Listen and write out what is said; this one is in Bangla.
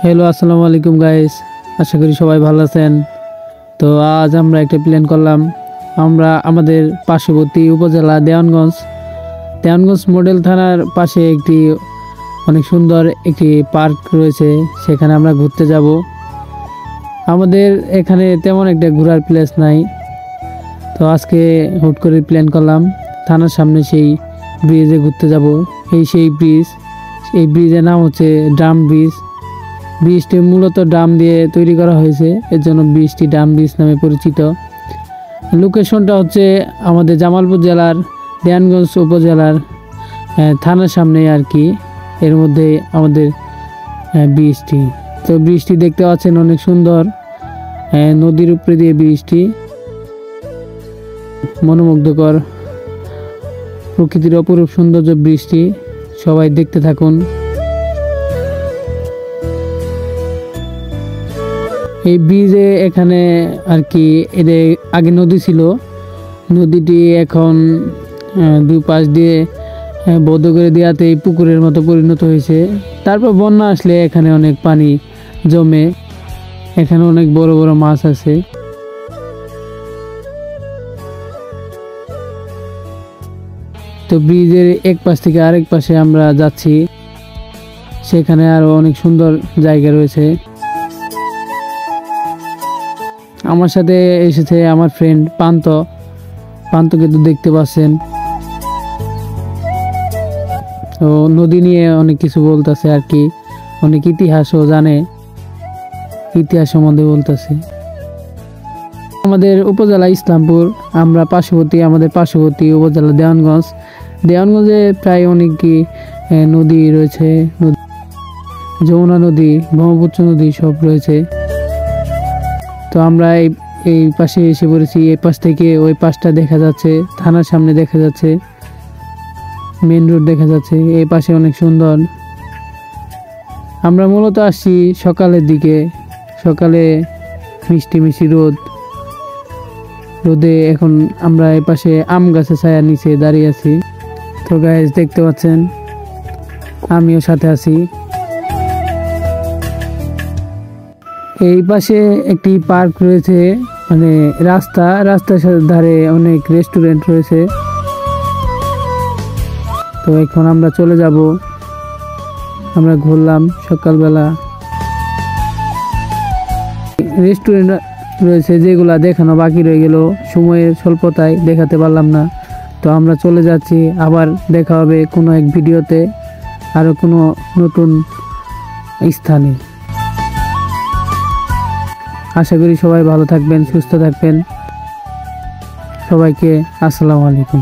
হ্যালো, আসসালামু আলাইকুম গাইস। আশা করি সবাই ভালো আছেন। তো আজ আমরা একটা প্ল্যান করলাম। আমরা আমাদের পার্শ্ববর্তী উপজেলা দেওয়ানগঞ্জ মডেল থানার পাশে একটি অনেক সুন্দর একটি পার্ক রয়েছে, সেখানে আমরা ঘুরতে যাব। আমাদের এখানে তেমন একটা ঘোরার প্লেস নাই, তো আজকে হুট করে প্ল্যান করলাম থানার সামনে সেই ব্রিজে ঘুরতে যাব। সেই ব্রিজের নাম হচ্ছে ড্রাম ব্রিজ। ব্রিজটি মূলত ড্রাম দিয়ে তৈরি করা হয়েছে, এর জন্য ব্রিজটি ড্রাম ব্রিজ নামে পরিচিত। লোকেশনটা হচ্ছে আমাদের জামালপুর জেলার দেওয়ানগঞ্জ উপজেলার থানার সামনে আর কি, এর মধ্যে আমাদের ব্রিজটি। তো ব্রিজটি দেখতে পাচ্ছেন অনেক সুন্দর, নদীর উপরে দিয়ে ব্রিজটি, মনোমুগ্ধকর প্রকৃতির অপরূপ সৌন্দর্য ব্রিজটি। সবাই দেখতে থাকুন। এই ব্রিজে এখানে আর কি এদের আগে নদী ছিল, নদীটি এখন দুই পাশ দিয়ে বদ্ধ করে দেওয়াতে এই পুকুরের মতো পরিণত হয়েছে। তারপর বন্যা আসলে এখানে অনেক পানি জমে, এখানে অনেক বড় বড় মাছ আছে। তো ব্রিজের এক পাশ থেকে আরেক পাশে আমরা যাচ্ছি, সেখানে আরো অনেক সুন্দর জায়গা রয়েছে। আমার সাথে এসেছে আমার ফ্রেন্ড পান্তকে তো দেখতে পাচ্ছেন। তো নদী নিয়ে অনেক কিছু বলতেছে আর কি, অনেক ইতিহাসও জানে, ইতিহাস সম্বন্ধে বলতেছে। আমাদের উপজেলা ইসলামপুর, আমাদের পার্শ্ববর্তী উপজেলা দেওয়ানগঞ্জে প্রায় অনেকই নদী রয়েছে, যমুনা নদী, ব্রহ্মপুত্র নদী সব রয়েছে। তো আমরা এই পাশে এসে পড়েছি। এই পাশ থেকে ওই পাশটা দেখা যাচ্ছে, থানার সামনে দেখা যাচ্ছে, মেন রোড দেখা যাচ্ছে। এই পাশে অনেক সুন্দর। আমরা মূলত আসছি সকালের দিকে, সকালে মিষ্টি রোদে এখন আমরা এই পাশে আম গাছের ছায়ার নিচে দাঁড়িয়ে আছি। তো গাইস দেখতে পাচ্ছেন আমিও সাথে আছি। এই পাশে একটি পার্ক রয়েছে, মানে রাস্তার ধারে অনেক রেস্টুরেন্ট রয়েছে। তো এখন আমরা চলে যাব। আমরা ঘুরলাম সকালবেলা, রেস্টুরেন্ট রয়েছে যেগুলা দেখানো বাকি রয়ে গেল, সময়ের স্বল্পতায় দেখাতে পারলাম না। তো আমরা চলে যাচ্ছি, আবার দেখা হবে কোনো এক ভিডিওতে আরো কোনো নতুন স্থানে। আশা করি সবাই ভালো থাকবেন, সুস্থ থাকবেন। সবাইকে আসসালামু আলাইকুম।